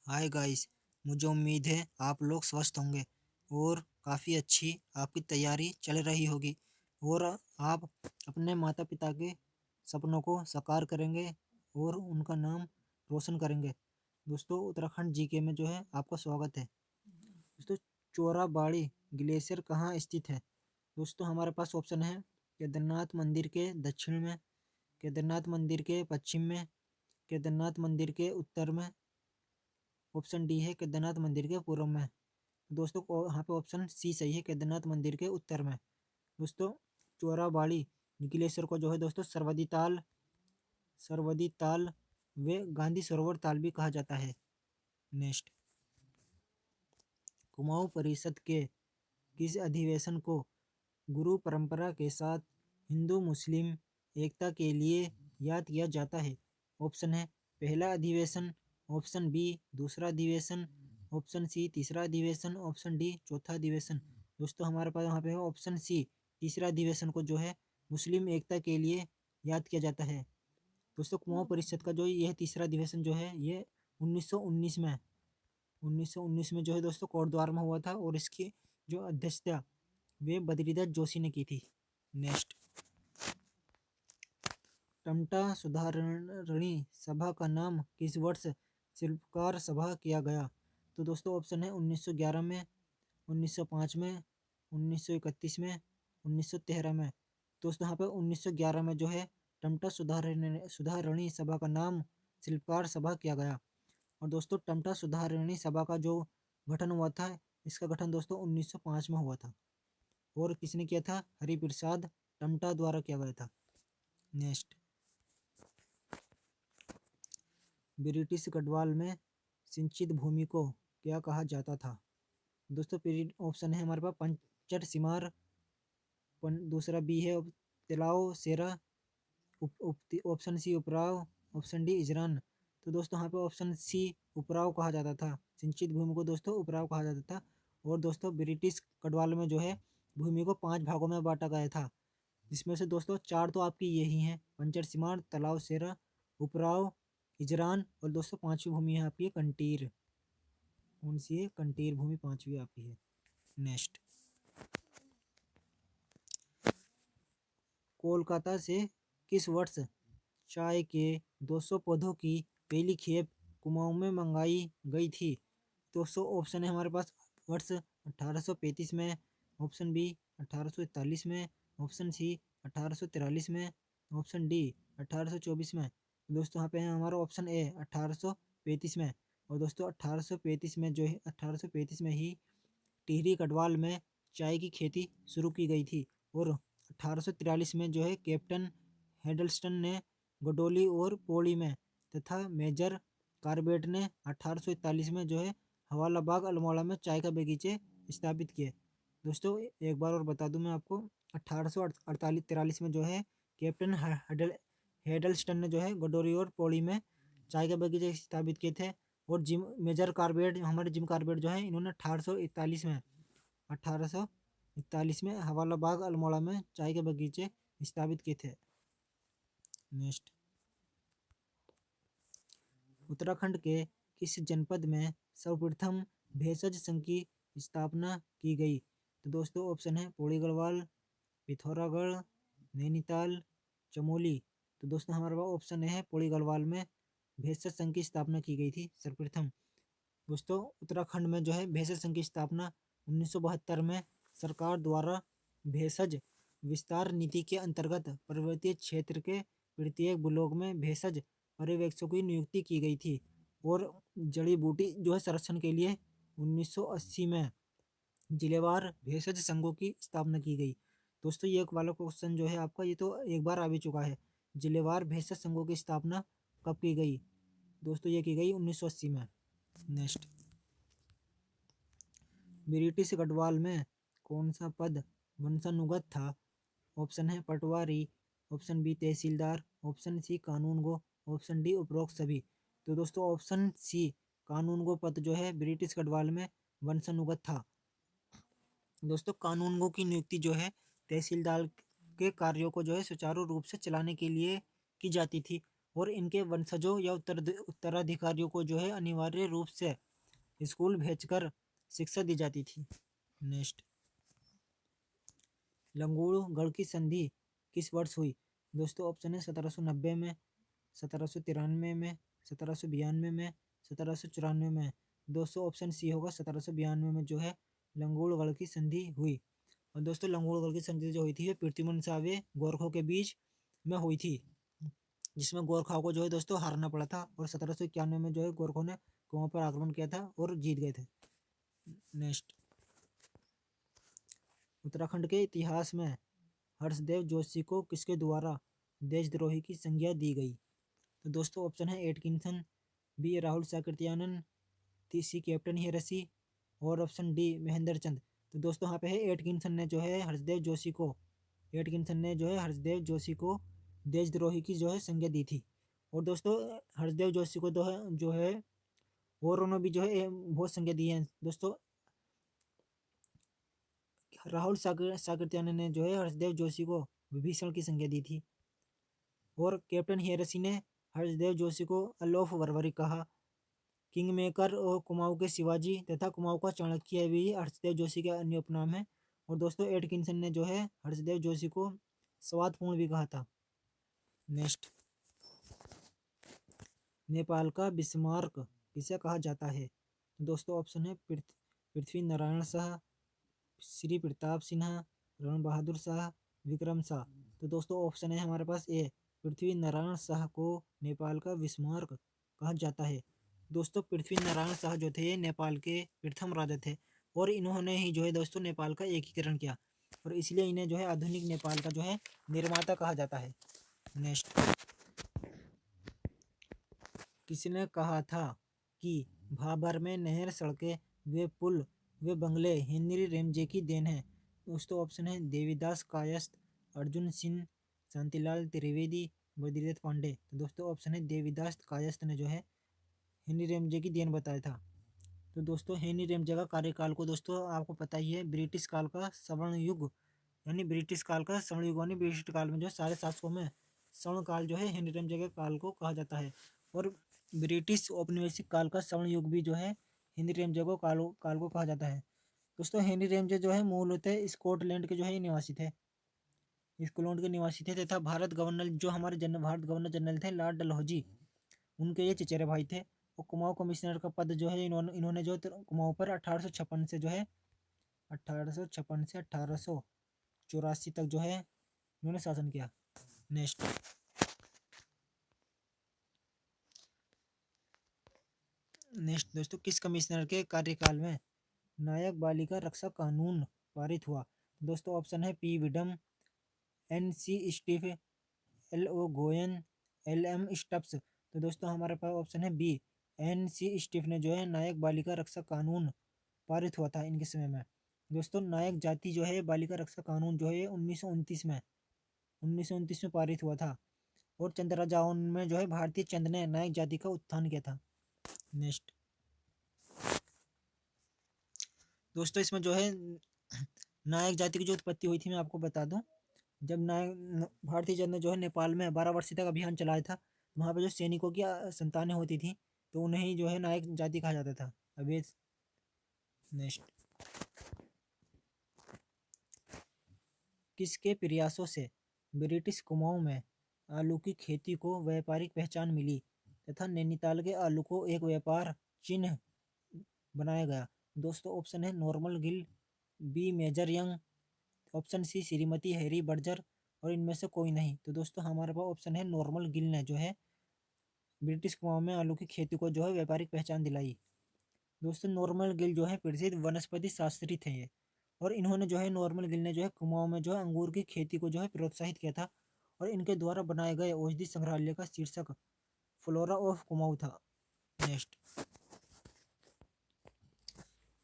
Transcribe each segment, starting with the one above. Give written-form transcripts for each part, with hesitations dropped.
Hi guys. मुझे उम्मीद है आप लोग स्वस्थ होंगे और काफ़ी अच्छी आपकी तैयारी चल रही होगी और आप अपने माता पिता के सपनों को साकार करेंगे और उनका नाम रोशन करेंगे। दोस्तों, उत्तराखंड जीके में जो है आपका स्वागत है। दोस्तों, चोराबाड़ी ग्लेशियर कहाँ स्थित है? दोस्तों, हमारे पास ऑप्शन है केदारनाथ मंदिर के दक्षिण में, केदारनाथ मंदिर के पश्चिम में, केदारनाथ मंदिर के उत्तर में। ऑप्शन डी है केदारनाथ मंदिर के पूर्व में। दोस्तों यहाँ पे ऑप्शन सी सही है, केदारनाथ मंदिर के उत्तर में। दोस्तों, चोराबाड़ी ग्लेशियर को जो है दोस्तों सरवदी ताल व गांधी सरोवर ताल भी कहा जाता है। नेक्स्ट, कुमाऊं परिषद के किस अधिवेशन को गुरु परंपरा के साथ हिंदू मुस्लिम एकता के लिए याद किया जाता है? ऑप्शन है पहला अधिवेशन, ऑप्शन बी दूसरा अधिवेशन, ऑप्शन सी तीसरा अधिवेशन, ऑप्शन डी चौथा अधिवेशन। दोस्तों, हमारे पास यहाँ पे है ऑप्शन सी तीसरा अधिवेशन को जो है मुस्लिम एकता के लिए याद किया जाता है। दोस्तों, कुमाऊं परिषद का जो यह तीसरा अधिवेशन जो है ये 1919 में 1919 में जो है दोस्तों कोटद्वार में हुआ था और इसकी जो अध्यक्षता वे बद्रीदत्त जोशी ने की थी। नेक्स्ट, टमटा सुधारणी सभा का नाम किस वर्ष शिल्पकार सभा किया गया? तो दोस्तों ऑप्शन है 1911 में, 1905 में, 1931 में, 1913 में। दोस्तों यहाँ पे 1911 में जो है टमटा सुधारणी सभा का नाम शिल्पकार सभा किया गया। और दोस्तों, टमटा सुधारणी सभा का जो गठन हुआ था, इसका गठन दोस्तों 1905 में हुआ था और किसने किया था? हरिप्रसाद टमटा द्वारा किया गया था। नेक्स्ट, ब्रिटिश गढ़वाल में सिंचित भूमि को क्या कहा जाता था? दोस्तों, पीरियड ऑप्शन है हमारे पास पंचर सिमार, दूसरा बी है तिलाव सेरा, ऑप्शन सी उपराव, ऑप्शन डी इजरान। तो दोस्तों यहाँ पे ऑप्शन सी उपराव कहा जाता था। सिंचित भूमि को दोस्तों उपराव कहा जाता था। और दोस्तों, ब्रिटिश गढ़वाल में जो है भूमि को 5 भागों में बांटा गया था, जिसमें से दोस्तों 4 तो आपकी यही हैं, पंचर सिमार, तालाव सेरा, उपराव, इजरान। और दोस्तों 5वीं भूमि है आपकी कंटीर। कौन सी है? कंटीर भूमि 5वीं आपकी है। नेक्स्ट, कोलकाता से किस वर्ष चाय के 200 पौधों की पहली खेप कुमाऊं में मंगाई गई थी? 200 ऑप्शन है हमारे पास। वर्ष 1835 में, ऑप्शन बी 1841 में, ऑप्शन सी 1843 में, ऑप्शन डी 1824 में। दोस्तों यहाँ पे है हमारा ऑप्शन ए 1835 में। और दोस्तों 1835 में जो है 1835 में ही टिहरी गढ़वाल में चाय की खेती शुरू की गई थी। और 1843 में जो है कैप्टन हेडल्स्टन ने गडोली और पौड़ी में तथा मेजर कार्बेट ने 1841 में जो है हवालाबाग अल्मोड़ा में चाय का बगीचे स्थापित किए। दोस्तों, एक बार और बता दूं मैं आपको, 1843 में जो है कैप्टन हेडल्स्टन ने जो है गडोली और पौड़ी में चाय के बगीचे स्थापित किए थे। और जिम मेजर कार्बेट, हमारे जिम कार्बेट जो है, इन्होंने 1841 में हवालाबाग अल्मोड़ा में चाय के बगीचे स्थापित किए थे। नेक्स्ट, उत्तराखंड के किस जनपद में सर्वप्रथम भेषज संघ की स्थापना की गई? तो दोस्तों ऑप्शन है पौड़ी गढ़वाल, पिथौरागढ़, नैनीताल, चमोली। तो दोस्तों हमारे पास ऑप्शन है पौड़ी गढ़वाल में भेषज संघ की स्थापना की गई थी सर्वप्रथम। दोस्तों, उत्तराखंड में जो है भेषज संघ की स्थापना 1972 में सरकार द्वारा भेषज विस्तार नीति के अंतर्गत पर्वतीय क्षेत्र के प्रत्येक ब्लॉक में भेषज पर्यवेक्षकों की नियुक्ति की गई थी। और जड़ी बूटी जो है संरक्षण के लिए 1980 में जिलेवार भेषज संघों की स्थापना की गई। दोस्तों, ये एक वाला क्वेश्चन जो है आपका, ये तो एक बार आ भी चुका है। जिलेवार भेषज संघों की स्थापना कब की गई? दोस्तों, ये की गई 1980 में। नेक्स्ट, ब्रिटिश गढ़वाल में कौन सा पद वंशानुगत था? ऑप्शन है पटवारी, ऑप्शन बी तहसीलदार, ऑप्शन सी कानूनगो, ऑप्शन डी उपरोक्त सभी। तो दोस्तों ऑप्शन सी कानूनगो पद जो है ब्रिटिश गढ़वाल में वंशानुगत था। दोस्तों, कानूनगो की नियुक्ति जो है तहसीलदार के कार्यों को जो है सुचारू रूप से चलाने के लिए की जाती थी। और इनके वंशजों या उत्तराधिकारियों को जो है अनिवार्य रूप से स्कूल भेजकर शिक्षा दी जाती थी। नेक्स्ट, लंगूरगढ़ की संधि किस वर्ष हुई? दोस्तों ऑप्शन है 1790 में, 1793 में, 1792 में, 1794 में। दोस्तों ऑप्शन सी होगा 1792 में जो है लंगूरगढ़ की संधि हुई। और दोस्तों लंगूरगढ़ की संधि जो हुई थी पृथ्वीमन सावे गोरखों के बीच में हुई थी, जिसमें गोरखाओं को जो है दोस्तों हारना पड़ा था। और 1791 में जो है गोरखों ने कुमाऊं पर आक्रमण किया था और जीत गए थे। नेक्स्ट, उत्तराखंड के इतिहास में हर्षदेव जोशी को किसके द्वारा देशद्रोही की संज्ञा दी गई? तो दोस्तों ऑप्शन है एटकिंसन, बी राहुल साकृत्यानन, सी कैप्टन हियरसी और ऑप्शन डी महेंद्र चंद। तो दोस्तों यहाँ पे है एटकिंसन ने जो है हर्षदेव जोशी को देशद्रोही की जो है संज्ञा दी थी। और दोस्तों हर्षदेव जोशी को जो है और उन्होंने भी जो है बहुत संज्ञा दी है दोस्तों। राहुल साकृत्यानन ने जो है हर्षदेव जोशी को विभीषण की संज्ञा दी थी। और कैप्टन हियरसी ने हर्षदेव जोशी को अलोफ बर्बरी कहा। किंग मेकर और कुमाऊं के शिवाजी तथा कुमाऊं का चाणक्य भी हर्षदेव जोशी के अन्य उपनाम है। और दोस्तों एटकिंसन ने जो है हर्षदेव जोशी को स्वादपूर्ण भी कहा था। नेक्स्ट, नेपाल का बिस्मार्क किसे कहा जाता है? दोस्तों ऑप्शन है पृथ्वी नारायण शाह, श्री प्रताप सिन्हा, रण बहादुर शाह, विक्रम शाह। तो दोस्तों ऑप्शन है हमारे पास ए, पृथ्वी नारायण शाह को नेपाल का बिस्मार्क कहा जाता है। दोस्तों पृथ्वी नारायण शाह जो थे नेपाल के प्रथम राजा थे और इन्होंने ही जो है दोस्तों नेपाल का एकीकरण किया और इसलिए इन्हें जो है आधुनिक नेपाल का जो है निर्माता कहा जाता है। नेक्स्ट, किसने कहा था कि भाबर में नहर, सड़कें, वे पुल, वे बंगले हेनरी रेमजे की देन है? दोस्तों ऑप्शन है देवीदास कायस्थ, अर्जुन सिंह, शांतिलाल त्रिवेदी, बद्रीनाथ पांडे। तो दोस्तों ऑप्शन है देवीदास कायस्थ ने जो है हेनरी रेमजे की देन बताया था। तो दोस्तों हेनरी रेमजे का कार्यकाल को दोस्तों आपको पता ही है ब्रिटिश काल का स्वर्ण युग यानी ब्रिटिश काल का स्वर्ण युग यानी ब्रिटिश काल में जो 750 में स्वर्ण काल जो है हेनरी रेमजे के काल को कहा जाता है। और ब्रिटिश औपनिवेशिक काल का स्वर्ण युग भी जो है हेनरी रेमजे को काल को कहा जाता है। दोस्तों हेनरी रेमजे जो है मूलतः स्कॉटलैंड के जो है निवासी थे, स्कॉटलैंड के निवासी थे तथा भारत गवर्नर जनरल थे लॉर्ड डलहौजी, उनके ये चचेरे भाई थे। और कुमाऊं कमिश्नर का पद जो है इन्होंने जो कुमाऊं पर 1856 से जो है 1856 से 1884 तक जो है इन्होंने शासन किया। नेक्स्ट, दोस्तों किस कमिश्नर के कार्यकाल में नायक बालिका रक्षा कानून पारित हुआ? दोस्तों ऑप्शन है पी विडम, एन सी स्टीफ, एल ओ गोयन, एल एम स्टप्स। तो दोस्तों हमारे पास ऑप्शन है बी, एन सी स्टीफ ने जो है नायक बालिका रक्षा कानून पारित हुआ था इनके समय में। दोस्तों नायक जाति जो है बालिका रक्षा कानून जो है 1929 में पारित हुआ था। और चंद राजाओं में जो है भारतीय चंद ने नायक जाति का उत्थान किया था। नेक्स्ट, दोस्तों इसमें जो है नायक जाति की जो उत्पत्ति हुई थी मैं आपको बता दूं। जब भारतीय चंद ने जो है नेपाल में 12 वर्ष तक अभियान चलाया था, वहाँ पे जो सैनिकों की संतानें होती थी तो उन्हें ही जो है नायक जाति कहा जाता था। अभी नेक्स्ट, किसके प्रयासों से ब्रिटिश कुमाऊं में आलू की खेती को व्यापारिक पहचान मिली तथा नैनीताल के आलू को एक व्यापार चिन्ह बनाया गया? दोस्तों ऑप्शन है Norman Gill, B major Young, option C श्रीमती हैरी बर्जर और इनमें से कोई नहीं। तो दोस्तों हमारे पास ऑप्शन है नॉर्मल गिल ने जो है ब्रिटिश कुमाऊं में आलू की खेती को जो है व्यापारिक पहचान दिलाई। दोस्तों नॉर्मल गिल जो है प्रसिद्ध वनस्पति शास्त्री थे ये, और इन्होंने जो है नॉर्मल गिल ने जो है कुमाऊं में जो है अंगूर की खेती को जो है प्रोत्साहित किया था। और इनके द्वारा बनाए गए औषधि संग्रहालय का शीर्षक फ्लोरा ऑफ कुमाऊं था। नेक्स्ट,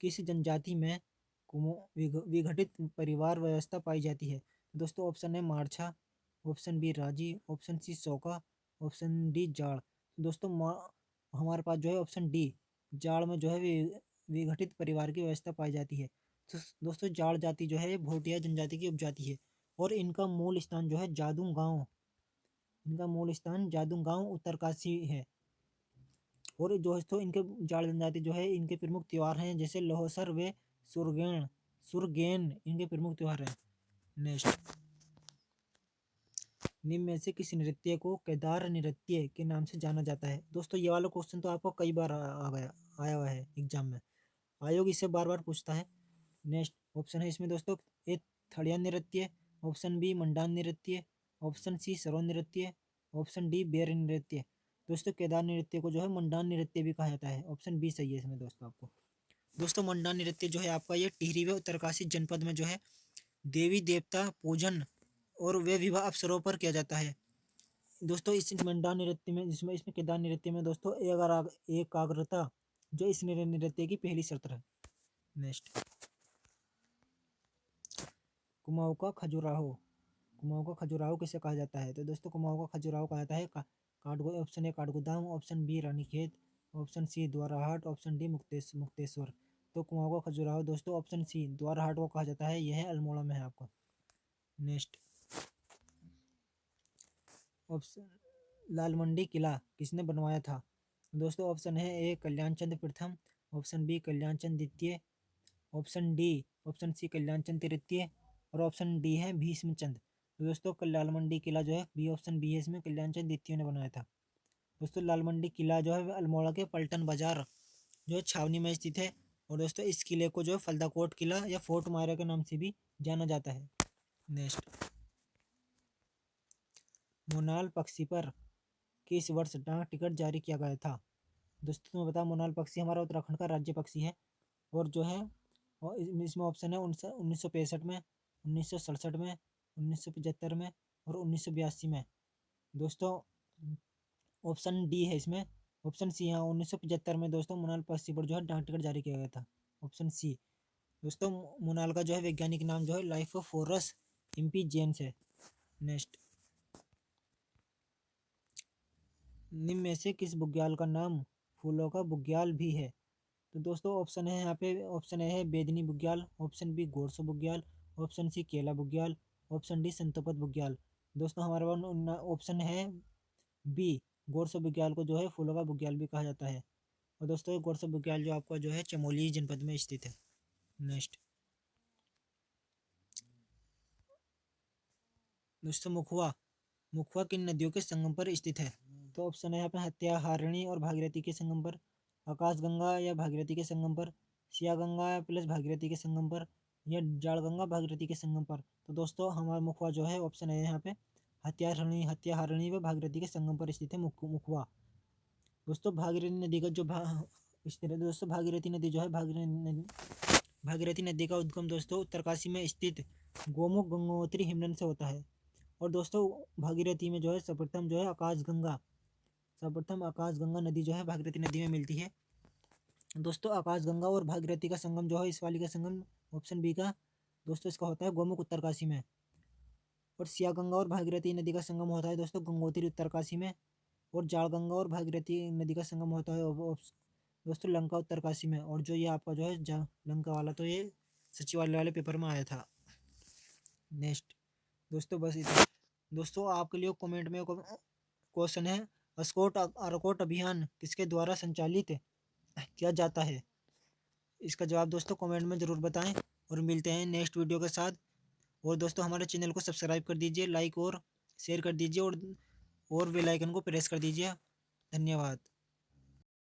किस जनजाति में विघटित परिवार व्यवस्था पाई जाती है? दोस्तों ऑप्शन है मारछा, ऑप्शन बी राजी, ऑप्शन सी सोका, ऑप्शन डी जाड़। दोस्तों हमारे पास जो है ऑप्शन डी जाड़ में जो है विघटित परिवार की व्यवस्था पाई जाती है। तो दोस्तों जाड़ जाति जो है भोटिया जनजाति की उपजाति है और इनका मूल स्थान जो है जादू गांव इनका मूल स्थान जादू गांव उत्तरकाशी है। और दोस्तों इनके जाट जनजाति जो है इनके प्रमुख त्योहार हैं जैसे लोहसर व सुरगेन सुरगेन इनके प्रमुख त्योहार हैं। नेक्स्ट, निम्न में से किस नृत्य को केदार नृत्य के नाम से जाना जाता है? दोस्तों ये वाला क्वेश्चन तो आपको कई बार आया हुआ है एग्जाम में, आयोग इसे बार बार पूछता है। नेक्स्ट ऑप्शन है इसमें दोस्तों, ए थड़िया नृत्य, ऑप्शन बी मंडान नृत्य, ऑप्शन सी सरो नृत्य, ऑप्शन डी बेर नृत्य। दोस्तों केदार नृत्य को जो है मंडान नृत्य भी कहा जाता है, ऑप्शन बी सही है इसमें दोस्तों आपको। दोस्तों मंडान नृत्य जो है आपका ये टिहरी व उत्तरकाशी जनपद में जो है देवी देवता पूजन और वे विवाह अवसरों पर किया जाता है। दोस्तों इस मंडान नृत्य में जिसमें इसमें केदार नृत्य में दोस्तों एकाग्रता जो इस नृत्य की पहली शर्त है। नेक्स्ट, कुमाऊं का खजुराहो, कुमाऊं का खजुराहो किसे कहा जाता है? तो दोस्तों कुमाऊं का खजुराहो कहा जाता है काठगो option A Kathgodam, option B Ranikhet, option C Dwarahat, option D Mukteshwar. तो कुमाऊं का खजुराहो दोस्तों ऑप्शन सी द्वाराहाट को कहा जाता है, यह अल्मोड़ा में है आपका। नेक्स्ट ऑप्शन, लाल मंडी किला किसने बनवाया था? दोस्तों ऑप्शन है ए कल्याण चंद प्रथम, ऑप्शन बी कल्याण चंद द्वितीय, ऑप्शन सी कल्याण चंद तृतीय और ऑप्शन डी है भीष्मचंद। तो दोस्तों लाल मंडी किला जो है बी ऑप्शन बी है इसमें कल्याण चंद द्वितीय ने बनाया था। दोस्तों लाल मंडी किला जो है अल्मोड़ा के पलटन बाजार जो है छावनी में स्थित है। और दोस्तों इस किले को जो है फलदा कोट किला या फोर्ट मायरा के नाम से भी जाना जाता है। नेक्स्ट, मोनाल पक्षी पर किस वर्ष डाक टिकट जारी किया गया था? दोस्तों तुम्हें बता मोनाल पक्षी हमारा उत्तराखंड का राज्य पक्षी है और जो है और इसमें ऑप्शन है 1965 में, 1967 में, 1975 में और 1982 में। दोस्तों ऑप्शन डी है इसमें, ऑप्शन सी हाँ 1975 में दोस्तों मोनाल पक्षी पर जो है डाक टिकट जारी किया गया था, ऑप्शन सी। दोस्तों मोनाल का जो है वैज्ञानिक नाम जो है लाइफ ऑफ फोरस इम्पी जेम्स है। नेक्स्ट, निम्न में से किस बुग्याल का नाम फूलों का बुग्याल भी है? तो दोस्तों ऑप्शन है यहाँ पे, ऑप्शन ए है बेदनी बुग्याल, ऑप्शन बी गोरसो बुग्याल, ऑप्शन सी केला बुग्याल, ऑप्शन डी संतोपत बुग्याल। दोस्तों हमारे पास ऑप्शन है बी गोरसो बुग्याल को जो है फूलों का बुग्याल भी कहा जाता है। और दोस्तों गोरसो बुग्याल जो आपका जो है चमोली जनपद में स्थित है। नेक्स्ट, दोस्तों मुखवा, मुखवा किन नदियों के संगम पर स्थित है? तो ऑप्शन है यहाँ पे हत्या हारिणी और भागीरथी के संगम पर, आकाशगंगा या भागीरथी के संगम पर, सिया गंगा प्लस भागीरथी के संगम पर या जाड़ गंगा भागीरथी के संगम पर। तो दोस्तों हमारा मुखवा जो है ऑप्शन है यहाँ पे हत्या हारिणी व भागीरथी के संगम पर स्थित है मुखवा। दोस्तों भागीरथी नदी का जो स्थित है दोस्तों भागीरथी नदी जो है भागीरथी नदी का उद्गम दोस्तों उत्तरकाशी में स्थित गोमुख गंगोत्री हिमनद से होता है। और दोस्तों भागीरथी में जो है सर्वप्रथम जो है आकाशगंगा नदी जो है भागीरथी नदी में मिलती है। दोस्तों आकाशगंगा और भागीरथी का संगम जो है इस वाली का संगम ऑप्शन बी का दोस्तों इसका होता है गोमुख उत्तरकाशी में। और सिया गंगा और भागीरथी नदी का संगम होता है दोस्तों गंगोत्री उत्तरकाशी में। और जाड़ गंगा और भागीरथी नदी का संगम होता है दोस्तों लंका उत्तरकाशी में। और जो ये आपका जो है लंका वाला तो ये सचिवालय वाले पेपर में आया था। नेक्स्ट दोस्तों बस इतना। दोस्तों आपके लिए कमेंट में क्वेश्चन है, अस्कोट आरकोट अभियान किसके द्वारा संचालित किया जाता है? इसका जवाब दोस्तों कमेंट में ज़रूर बताएं और मिलते हैं नेक्स्ट वीडियो के साथ। और दोस्तों हमारे चैनल को सब्सक्राइब कर दीजिए, लाइक और शेयर कर दीजिए और बेल आइकन को प्रेस कर दीजिए। धन्यवाद।